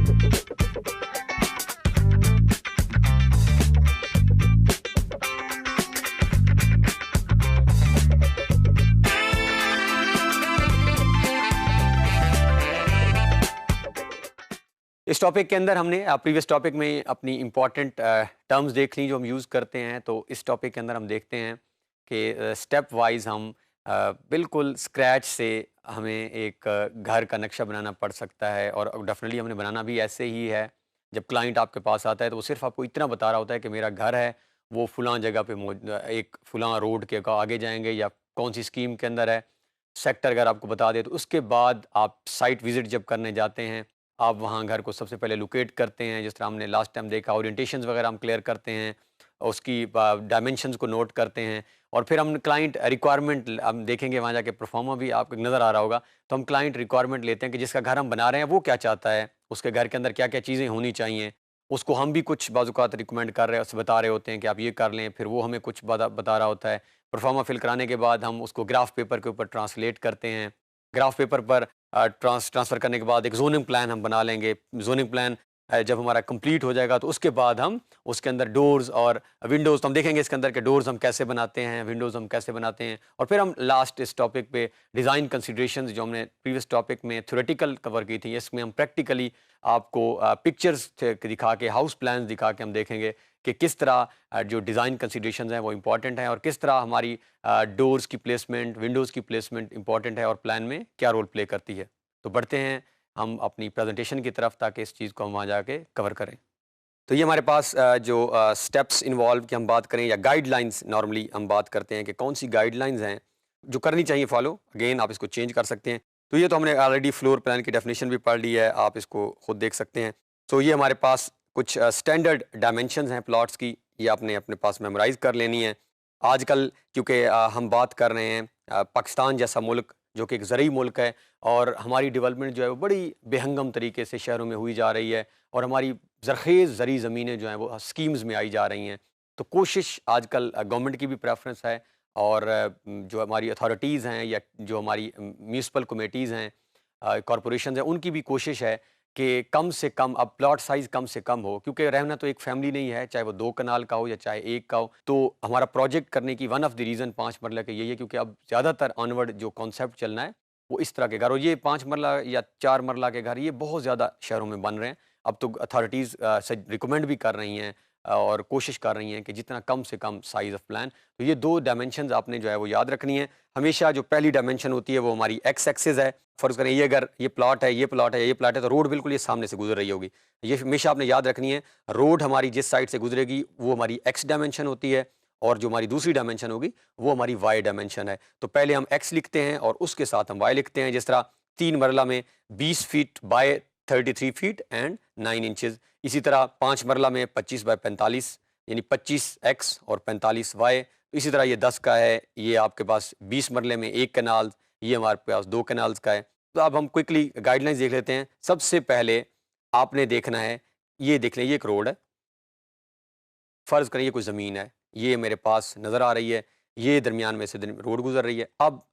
इस टॉपिक के अंदर हमने प्रीवियस टॉपिक में अपनी इम्पॉर्टेंट टर्म्स देख ली जो हम यूज़ करते हैं। तो इस टॉपिक के अंदर हम देखते हैं कि स्टेप वाइज हम बिल्कुल स्क्रैच से हमें एक घर का नक्शा बनाना पड़ सकता है, और डेफिनेटली हमने बनाना भी ऐसे ही है। जब क्लाइंट आपके पास आता है तो वो सिर्फ आपको इतना बता रहा होता है कि मेरा घर है वो फलां जगह पे एक फलां रोड के आगे जाएंगे या कौन सी स्कीम के अंदर है, सेक्टर अगर आपको बता दे तो उसके बाद आप साइट विज़िट जब करने जाते हैं आप वहाँ घर को सबसे पहले लोकेट करते हैं। जिस तरह हमने लास्ट टाइम देखा, ओरिएंटेशंस वगैरह हम क्लियर करते हैं, उसकी डायमेंशंस को नोट करते हैं, और फिर हम क्लाइंट रिक्वायरमेंट हम देखेंगे वहाँ जाके परफॉर्मा भी आपको नज़र आ रहा होगा। तो हम क्लाइंट रिक्वायरमेंट लेते हैं कि जिसका घर हम बना रहे हैं वो क्या चाहता है, उसके घर के अंदर क्या क्या चीज़ें होनी चाहिए। उसको हम भी कुछ बाज़-औक़ात रिकमेंड कर रहे हैं, उससे बता रहे होते हैं कि आप ये कर लें, फिर वो हमें कुछ बता रहा होता है। परफॉर्मा फिल कराने के बाद हम उसको ग्राफ पेपर के ऊपर ट्रांसलेट करते हैं। ग्राफ पेपर पर ट्रांसफ़र करने के बाद एक ज़ोनिंग प्लान हम बना लेंगे। ज़ोनिंग प्लान जब हमारा कंप्लीट हो जाएगा तो उसके बाद हम उसके अंदर डोर्स और विंडोज़ तो हम देखेंगे इसके अंदर के डोर्स हम कैसे बनाते हैं, विंडोज़ हम कैसे बनाते हैं, और फिर हम लास्ट इस टॉपिक पे डिज़ाइन कंसिडरेशंस जो हमने प्रीवियस टॉपिक में थ्योरेटिकल कवर की थी, इसमें हम प्रैक्टिकली आपको पिक्चर्स दिखा के, हाउस प्लान्स दिखा के हम देखेंगे कि किस तरह जो डिज़ाइन कंसिडरेशंस हैं वो इम्पॉर्टेंट हैं, और किस तरह हमारी डोर्स की प्लेसमेंट, विंडोज़ की प्लेसमेंट इम्पॉर्टेंट है और प्लान में क्या रोल प्ले करती है। तो बढ़ते हैं हम अपनी प्रेजेंटेशन की तरफ ताकि इस चीज़ को हम वहाँ जाके कवर करें। तो ये हमारे पास जो स्टेप्स इन्वॉल्व की हम बात करें या गाइडलाइंस नॉर्मली हम बात करते हैं कि कौन सी गाइडलाइंस हैं जो करनी चाहिए फॉलो। अगेन आप इसको चेंज कर सकते हैं। तो ये तो हमने ऑलरेडी फ्लोर प्लान की डेफिनेशन भी पढ़ ली है, आप इसको खुद देख सकते हैं। तो ये हमारे पास कुछ स्टैंडर्ड डायमेंशंस हैं प्लॉट्स की, ये आपने अपने पास मेमोराइज कर लेनी है। आजकल क्योंकि हम बात कर रहे हैं पाकिस्तान जैसा मुल्क जो कि एक ज़रूरी मुल्क है, और हमारी डेवलपमेंट जो है वो बड़ी बेहंगम तरीके से शहरों में हुई जा रही है, और हमारी ज़रख़ेज़ ज़रूरी ज़मीनें जो हैं वो स्कीम्स में आई जा रही हैं। तो कोशिश आजकल गवर्नमेंट की भी प्रेफरेंस है, और जो हमारी अथॉरिटीज़ हैं या जो हमारी म्यूनसिपल कमेटीज़ हैं, कॉरपोरेशन हैं, उनकी भी कोशिश है कि कम से कम अब प्लॉट साइज़ कम से कम हो, क्योंकि रहना तो एक फैमिली नहीं है, चाहे वो 2 कनाल का हो या चाहे 1 का हो। तो हमारा प्रोजेक्ट करने की वन ऑफ द रीज़न 5 मरला का यही है, क्योंकि अब ज़्यादातर ऑनवर्ड जो कॉन्सेप्ट चलना है वो इस तरह के घर, और ये 5 मरला या 4 मरला के घर ये बहुत ज़्यादा शहरों में बन रहे हैं। अब तो अथॉरिटीज़ से रिकमेंड भी कर रही हैं और कोशिश कर रही हैं कि जितना कम से कम साइज़ ऑफ प्लान। तो ये 2 डायमेंशंस आपने जो है वो याद रखनी है। हमेशा जो पहली डायमेंशन होती है वो हमारी एक्स एक्सिस है। फ़र्ज़ करें ये अगर ये प्लॉट है, ये प्लॉट है, ये प्लॉट है, तो रोड बिल्कुल ये सामने से गुज़र रही होगी। ये हमेशा आपने याद रखनी है। रोड हमारी जिस साइड से गुज़रेगी वो हमारी एक्स डायमेंशन होती है, और जो हमारी दूसरी डायमेंशन होगी वो हमारी वाई डायमेंशन है। तो पहले हम एक्स लिखते हैं और उसके साथ हम वाई लिखते हैं। जिस तरह 3 मरला में 20 feet by 33 feet and 9 inches. इसी तरह 5 मरला में 25 बाय 45 यानी 25 एक्स और 45 वाई। इसी तरह ये 10 का है, ये आपके पास 20 मरले में 1 कनाल, ये हमारे पास 2 कनाल्स का है। तो अब हम क्विकली गाइडलाइंस देख लेते हैं। सबसे पहले आपने देखना है, ये देख लें, ये एक रोड है। फ़र्ज़ करें ये कोई ज़मीन है, ये मेरे पास नज़र आ रही है, ये दरमियान में से रोड गुज़र रही है। अब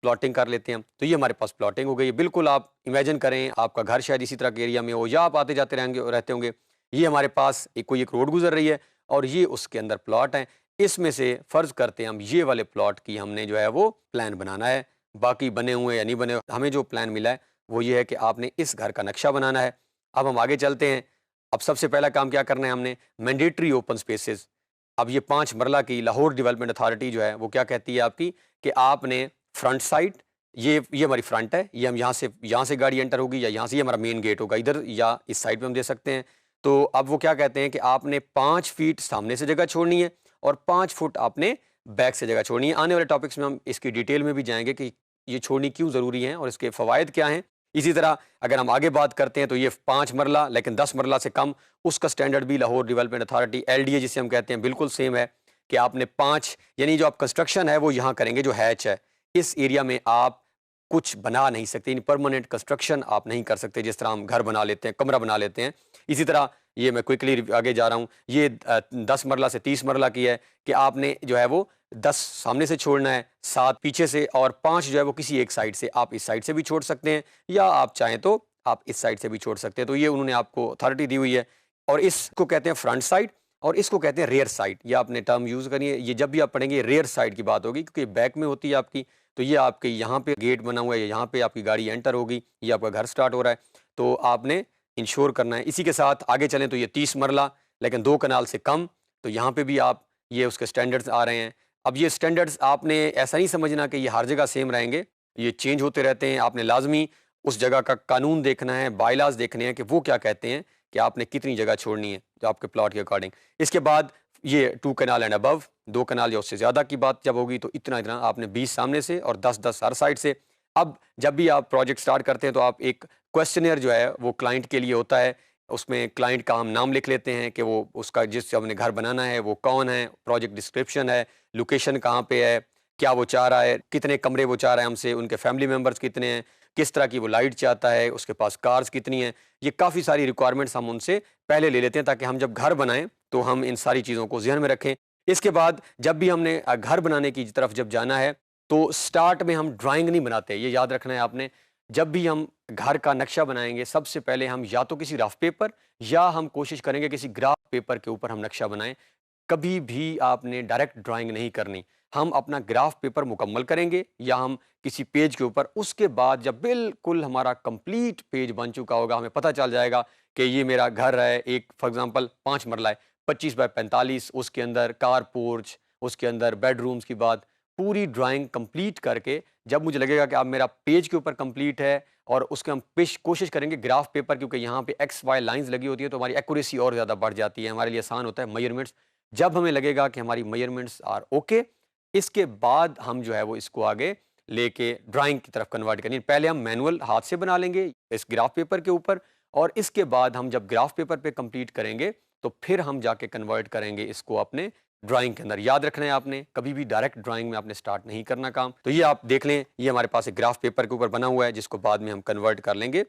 प्लॉटिंग कर लेते हैं हम। तो ये हमारे पास प्लॉटिंग हो गई है। बिल्कुल आप इमेजिन करें आपका घर शायद इसी तरह के एरिया में हो, या आप आते जाते रहेंगे रहते होंगे। ये हमारे पास एक रोड गुज़र रही है और ये उसके अंदर प्लॉट हैं। इसमें से फ़र्ज़ करते हैं हम ये वाले प्लॉट की हमने जो है वो प्लान बनाना है। बाकी बने हुए या नहीं बने, हमें जो प्लान मिला है वो ये है कि आपने इस घर का नक्शा बनाना है। अब हम आगे चलते हैं। अब सबसे पहला काम क्या करना है हमने, मैंडेटरी ओपन स्पेसेस। अब ये 5 मरला की लाहौर डेवलपमेंट अथॉरिटी जो है वो क्या कहती है आपकी, कि आपने फ्रंट साइड, ये हमारी फ्रंट है, ये हम यहाँ से गाड़ी एंटर होगी, या यहाँ से ये हमारा मेन गेट होगा, इधर या इस साइड पे हम दे सकते हैं। तो अब वो क्या कहते हैं कि आपने 5 फीट सामने से जगह छोड़नी है और 5 फुट आपने बैक से जगह छोड़नी है। आने वाले टॉपिक्स में हम इसकी डिटेल में भी जाएंगे कि ये छोड़नी क्यों ज़रूरी है और इसके फ़वायद क्या हैं। इसी तरह अगर हम आगे बात करते हैं तो ये 5 मरला लेकिन 10 मरला से कम, उसका स्टैंडर्ड भी लाहौर डेवलपमेंट अथॉरिटी LDA जिसे हम कहते हैं बिल्कुल सेम है, कि आपने 5 यानी जो आप कंस्ट्रक्शन है वो यहाँ करेंगे, जो हैच है इस एरिया में आप कुछ बना नहीं सकते, यानी परमानेंट कंस्ट्रक्शन आप नहीं कर सकते, जिस तरह हम घर बना लेते हैं, कमरा बना लेते हैं। इसी तरह ये मैं क्विकली आगे जा रहा हूँ, ये 10 मरला से 30 मरला की है कि आपने जो है वो 10 सामने से छोड़ना है, 7 पीछे से, और 5 जो है वो किसी एक साइड से, आप इस साइड से भी छोड़ सकते हैं, या आप चाहें तो आप इस साइड से भी छोड़ सकते हैं। तो ये उन्होंने आपको अथॉरिटी दी हुई है और इसको कहते हैं फ्रंट साइड और इसको कहते हैं रेयर साइड। ये आपने टर्म यूज़ करनी है। ये जब भी आप पढ़ेंगे रेयर साइड की बात होगी क्योंकि बैक में होती है आपकी। तो ये आपके यहाँ पे गेट बना हुआ है, यहाँ पे आपकी गाड़ी एंटर होगी, ये आपका घर स्टार्ट हो रहा है। तो आपने इंश्योर करना है। इसी के साथ आगे चलें तो ये 30 मरला लेकिन 2 कनाल से कम। तो यहाँ पे भी आप ये उसके स्टैंडर्ड्स आ रहे हैं। अब ये स्टैंडर्ड्स आपने ऐसा नहीं समझना कि ये हर जगह सेम रहेंगे, ये चेंज होते रहते हैं। आपने लाजमी उस जगह का कानून देखना है, बायलाज देखने हैं कि वो क्या कहते हैं कि आपने कितनी जगह छोड़नी है जो आपके प्लॉट के अकॉर्डिंग। इसके बाद ये 2 कनाल एंड अबव, 2 कनाल या उससे ज़्यादा की बात जब होगी तो इतना इतना आपने 20 सामने से और 10-10 हर साइड से। अब जब भी आप प्रोजेक्ट स्टार्ट करते हैं तो आप एक क्वेश्चनियर जो है वो क्लाइंट के लिए होता है। उसमें क्लाइंट का हम नाम लिख लेते हैं कि वो उसका जिससे हमने घर बनाना है वो कौन है, प्रोजेक्ट डिस्क्रिप्शन है, लोकेशन कहाँ पे है, क्या वो चाह रहा है, कितने कमरे वो चाह रहा है हमसे, उनके फैमिली मेंबर्स कितने हैं, किस तरह की वो लाइट चाहता है, उसके पास कार्स कितनी हैं। ये काफ़ी सारी रिक्वायरमेंट्स हम उनसे पहले ले लेते हैं ताकि हम जब घर बनाएं तो हम इन सारी चीज़ों को ज़हन में रखें। इसके बाद जब भी हमने घर बनाने की तरफ जब जाना है तो स्टार्ट में हम ड्राइंग नहीं बनाते, ये याद रखना है आपने। जब भी हम घर का नक्शा बनाएंगे सबसे पहले हम या तो किसी रफ पेपर या हम कोशिश करेंगे किसी ग्राफ पेपर के ऊपर हम नक्शा बनाएं। कभी भी आपने डायरेक्ट ड्राइंग नहीं करनी। हम अपना ग्राफ पेपर मुकम्मल करेंगे या हम किसी पेज के ऊपर, उसके बाद जब बिल्कुल हमारा कंप्लीट पेज बन चुका होगा, हमें पता चल जाएगा कि ये मेरा घर है, एक फॉर एग्जांपल 5 मरला है, 25 बाय 45, उसके अंदर कार पोर्च, उसके अंदर बेडरूम्स की बात, पूरी ड्राइंग कंप्लीट करके जब मुझे लगेगा कि अब मेरा पेज के ऊपर कंप्लीट है और उसके हम पेश कोशिश करेंगे ग्राफ पेपर, क्योंकि यहाँ पे एक्स वाई लाइंस लगी होती है तो हमारी एक्यूरेसी और ज़्यादा बढ़ जाती है, हमारे लिए आसान होता है मेजरमेंट्स। जब हमें लगेगा कि हमारी मेजरमेंट्स आर ओके, इसके बाद हम जो है वो इसको आगे लेके ड्राइंग की तरफ कन्वर्ट करनी है। पहले हम मैनुअल हाथ से बना लेंगे इस ग्राफ पेपर के ऊपर और इसके बाद हम जब ग्राफ पेपर पे कंप्लीट करेंगे तो फिर हम जाके कन्वर्ट करेंगे इसको अपने ड्राइंग के अंदर। याद रखना है आपने, कभी भी डायरेक्ट ड्राइंग में आपने स्टार्ट नहीं करना काम। तो ये आप देख लें, ये हमारे पास एक ग्राफ पेपर के ऊपर बना हुआ है जिसको बाद में हम कन्वर्ट कर लेंगे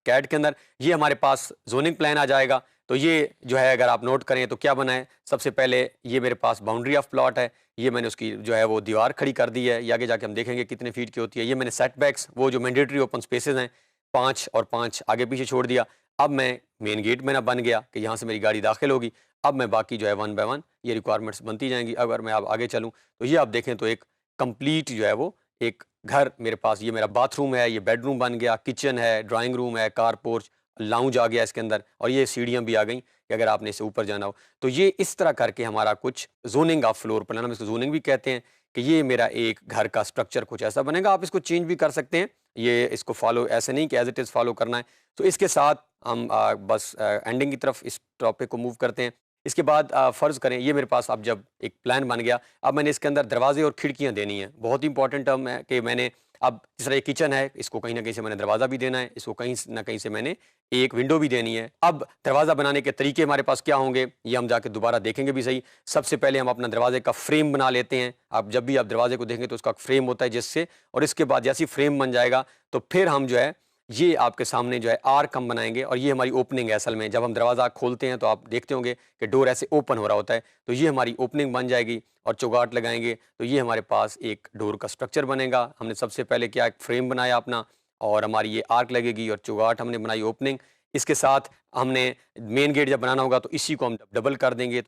कैड के अंदर। ये हमारे पास जोनिंग प्लान आ जाएगा। तो ये जो है अगर आप नोट करें तो क्या बना है, सबसे पहले ये मेरे पास बाउंड्री ऑफ प्लॉट है, ये मैंने उसकी जो है वो दीवार खड़ी कर दी है, ये आगे जाके हम देखेंगे कितने फीट की होती है। ये मैंने सेटबैक्स वो जो मैंडेटरी ओपन स्पेसेस हैं 5 और 5 आगे पीछे छोड़ दिया। अब मैं मेन गेट मेरा बन गया कि यहाँ से मेरी गाड़ी दाखिल होगी। अब मैं बाकी जो है 1 बाय 1 ये रिक्वायरमेंट्स बनती जाएंगी। अगर मैं अब आगे चलूँ तो ये आप देखें तो एक कंप्लीट जो है वो एक घर मेरे पास, ये मेरा बाथरूम है, ये बेडरूम बन गया, किचन है, ड्राइंग रूम है, कार पोर्च, लाउंज आ गया इसके अंदर और ये सीढ़ियाँ भी आ गई कि अगर आपने इसे ऊपर जाना हो। तो ये इस तरह करके हमारा कुछ जोनिंग ऑफ फ्लोर प्लान, हम इसको जोनिंग भी कहते हैं, कि ये मेरा एक घर का स्ट्रक्चर कुछ ऐसा बनेगा। आप इसको चेंज भी कर सकते हैं, ये इसको फॉलो ऐसे नहीं कि एज इट इज़ फॉलो करना है। तो इसके साथ हम बस एंडिंग की तरफ इस टॉपिक को मूव करते हैं। इसके बाद फ़र्ज़ करें ये मेरे पास अब जब एक प्लान बन गया, अब मैंने इसके अंदर दरवाजे और खिड़कियाँ देनी हैं। बहुत ही इंपॉर्टेंट टर्म है कि मैंने अब जिस तरह ये किचन है, इसको कहीं न कहीं से मैंने दरवाज़ा भी देना है, इसको कहीं न कहीं से मैंने एक विंडो भी देनी है। अब दरवाज़ा बनाने के तरीके हमारे पास क्या होंगे, ये हम जाके दोबारा देखेंगे भी सही। सबसे पहले हम अपना दरवाजे का फ्रेम बना लेते हैं। आप जब भी आप दरवाजे को देखेंगे तो उसका फ्रेम होता है जिससे, और इसके बाद जैसे ही फ्रेम बन जाएगा तो फिर हम जो है ये आपके सामने जो है आर्क हम बनाएंगे और ये हमारी ओपनिंग है। असल में जब हम दरवाज़ा खोलते हैं तो आप देखते होंगे कि डोर ऐसे ओपन हो रहा होता है, तो ये हमारी ओपनिंग बन जाएगी और चौगाट लगाएंगे तो ये हमारे पास एक डोर का स्ट्रक्चर बनेगा। हमने सबसे पहले क्या, एक फ्रेम बनाया अपना और हमारी ये आर्क लगेगी और चौगाट हमने बनाई ओपनिंग। इसके साथ हमने मेन गेट जब बनाना होगा तो इसी को हम डबल कर देंगे।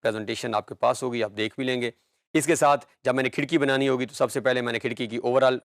प्रेजेंटेशन आपके पास होगी, आप देख भी लेंगे। इसके साथ जब मैंने खिड़की बनानी होगी तो सबसे पहले मैंने खिड़की की ओवरऑल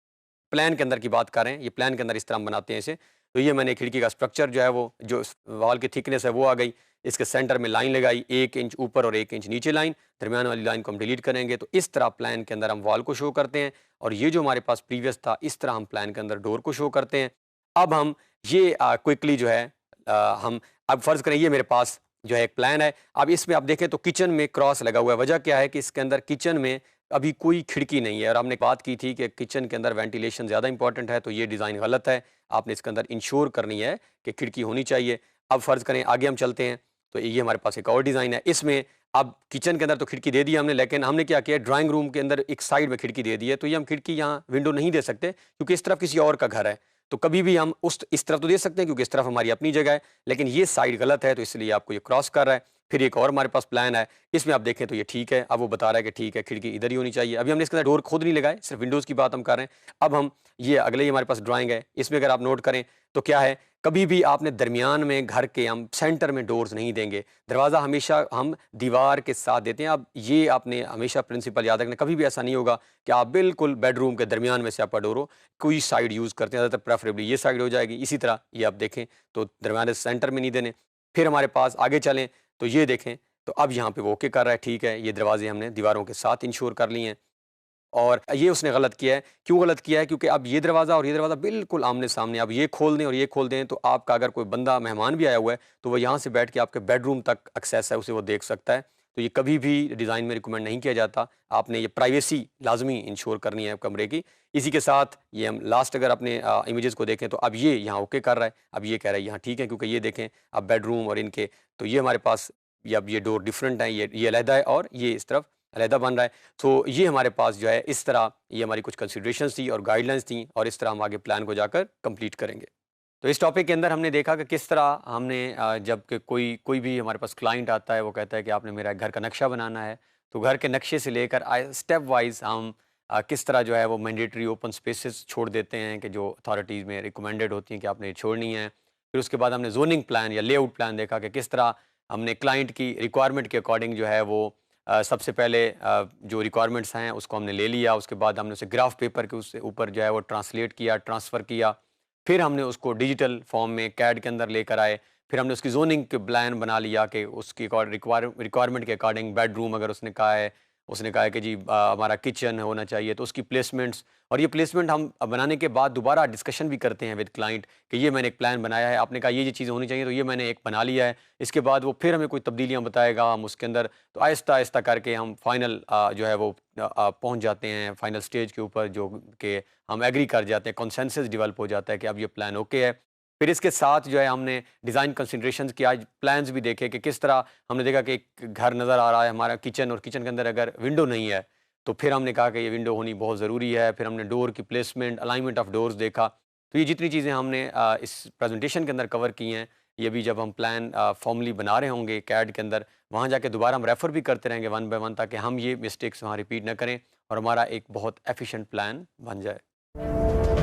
प्लान के अंदर की बात कर रहे हैं, ये प्लान के अंदर इस तरह हम बनाते हैं इसे। तो ये मैंने खिड़की का स्ट्रक्चर जो है वो जो वॉल की थिकनेस है वो आ गई। इसके सेंटर में लाइन लगाई, 1 इंच ऊपर और 1 इंच नीचे लाइन, दरमियान वाली लाइन को हम डिलीट करेंगे। तो इस तरह प्लान के अंदर हम वॉल को शो करते हैं और ये जो हमारे पास प्रीवियस था इस तरह हम प्लान के अंदर डोर को शो करते हैं। अब हम ये क्विकली जो है हम अब फ़र्ज़ करें ये मेरे पास जो है एक प्लान है। अब इसमें आप देखें तो किचन में क्रॉस लगा हुआ है। वजह क्या है कि इसके अंदर किचन में अभी कोई खिड़की नहीं है और हमने बात की थी कि किचन के अंदर वेंटिलेशन ज़्यादा इंपॉर्टेंट है, तो ये डिज़ाइन गलत है। आपने इसके अंदर इंश्योर करनी है कि खिड़की होनी चाहिए। अब फ़र्ज़ करें आगे हम चलते हैं तो ये हमारे पास एक और डिज़ाइन है। इसमें अब किचन के अंदर तो खिड़की दे दी हमने, लेकिन हमने क्या किया, ड्राइंग रूम के अंदर एक साइड में खिड़की दे दी है। तो ये हम खिड़की यहाँ विंडो नहीं दे सकते क्योंकि इस तरफ किसी और का घर है। तो कभी भी हम इस तरफ तो दे सकते हैं क्योंकि इस तरफ हमारी अपनी जगह है, लेकिन ये साइड गलत है तो इसलिए आपको ये क्रॉस कर रहा है। फिर एक और हमारे पास प्लान है, इसमें आप देखें तो ये ठीक है। अब वो बता रहा है कि ठीक है खिड़की इधर ही होनी चाहिए। अभी हमने इसके अंदर डोर खुद नहीं लगाए, सिर्फ विंडोज़ की बात हम कर रहे हैं। अब हम ये अगले ही हमारे पास ड्राइंग है, इसमें अगर आप नोट करें तो क्या है, कभी भी आपने दरमियान में घर के हम सेंटर में डोर्स नहीं देंगे। दरवाज़ा हमेशा हम दीवार के साथ देते हैं। अब ये आपने हमेशा प्रिंसिपल याद रखना, कभी भी ऐसा नहीं होगा कि आप बिल्कुल बेडरूम के दरमियान में से आपका डोर हो। कोई साइड यूज़ करते हैं, ज़्यादातर प्रेफरेबली ये साइड हो जाएगी। इसी तरह ये आप देखें तो दरमियान सेंटर में नहीं देने। फिर हमारे पास आगे चलें तो ये देखें, तो अब यहाँ पे वो ओके कर रहा है, ठीक है, ये दरवाजे हमने दीवारों के साथ इंश्योर कर लिए हैं। और ये उसने गलत किया है। क्यों गलत किया है? क्योंकि अब ये दरवाज़ा और ये दरवाज़ा बिल्कुल आमने-सामने, अब ये खोल दें और ये खोल दें, तो आपका अगर कोई बंदा मेहमान भी आया हुआ है, तो वो यहाँ से बैठ के आपके बेडरूम तक एक्सेस है, उसे वो देख सकता है। तो ये कभी भी डिज़ाइन में रिकमेंड नहीं किया जाता। आपने ये प्राइवेसी लाज़मी इंश्योर करनी है कमरे की। इसी के साथ ये हम लास्ट अगर अपने इमेजेस को देखें, तो अब ये यहाँ ओके कर रहा है, अब ये कह रहा है यहाँ ठीक है, क्योंकि ये देखें अब बेडरूम और इनके, तो ये हमारे पास ये अब ये डोर डिफरेंट है, ये अलहदा है और ये इस तरफ अलहदा बन रहा है। तो ये हमारे पास जो है इस तरह ये हमारी कुछ कंसिडरेशंस थी और गाइडलाइंस थी, और इस तरह हम आगे प्लान को जाकर कंप्लीट करेंगे। तो इस टॉपिक के अंदर हमने देखा कि किस तरह हमने जब कि कोई कोई भी हमारे पास क्लाइंट आता है, वो कहता है कि आपने मेरा घर का नक्शा बनाना है, तो घर के नक्शे से लेकर स्टेप वाइज हम किस तरह जो है वो मैंडेटरी ओपन स्पेसेस छोड़ देते हैं कि जो अथॉरिटीज़ में रिकमेंडेड होती हैं कि आपने ये छोड़नी है। फिर उसके बाद हमने जोनिंग प्लान या लेआउट प्लान देखा कि किस तरह हमने क्लाइंट की रिक्वायरमेंट के अकॉर्डिंग जो है वो सबसे पहले जो रिक्वायरमेंट्स हैं उसको हमने ले लिया, उसके बाद हमने उसे ग्राफ पेपर के उससे ऊपर जो है वो ट्रांसलेट किया, ट्रांसफ़र किया। फिर हमने उसको डिजिटल फॉर्म में कैड के अंदर लेकर आए। फिर हमने उसकी ज़ोनिंग के प्लान बना लिया कि उसकी रिक्वायरमेंट के अकॉर्डिंग बेडरूम अगर उसने कहा है कि जी हमारा किचन होना चाहिए, तो उसकी प्लेसमेंट्स, और ये प्लेसमेंट हम बनाने के बाद दोबारा डिस्कशन भी करते हैं विद क्लाइंट कि ये मैंने एक प्लान बनाया है, आपने कहा ये चीज़ें होनी चाहिए, तो ये मैंने एक बना लिया है। इसके बाद वो फिर हमें कोई तब्दीलियाँ बताएगा, हम उसके अंदर तो आहिस्ता-आहिस्ता करके हम फाइनल जो है वो पहुँच जाते हैं फाइनल स्टेज के ऊपर, जो कि हम एग्री कर जाते हैं, कंसेंसस डेवलप हो जाता है कि अब ये प्लान ओके है। फिर इसके साथ जो है हमने डिज़ाइन कंसिडरेशंस की आज प्लान्स भी देखे कि किस तरह हमने देखा कि एक घर नज़र आ रहा है हमारा किचन, और किचन के अंदर अगर विंडो नहीं है, तो फिर हमने कहा कि ये विंडो होनी बहुत ज़रूरी है। फिर हमने डोर की प्लेसमेंट, अलाइनमेंट ऑफ डोर्स देखा। तो ये जितनी चीज़ें हमने इस प्रेजेंटेशन के अंदर कवर की हैं, ये भी जब हम प्लान फॉर्मली बना रहे होंगे कैड के अंदर, वहाँ जाके दोबारा हम रेफ़र भी करते रहेंगे वन बाय वन, ताकि हम ये मिस्टेक्स वहाँ रिपीट ना करें और हमारा एक बहुत एफिशिएंट प्लान बन जाए।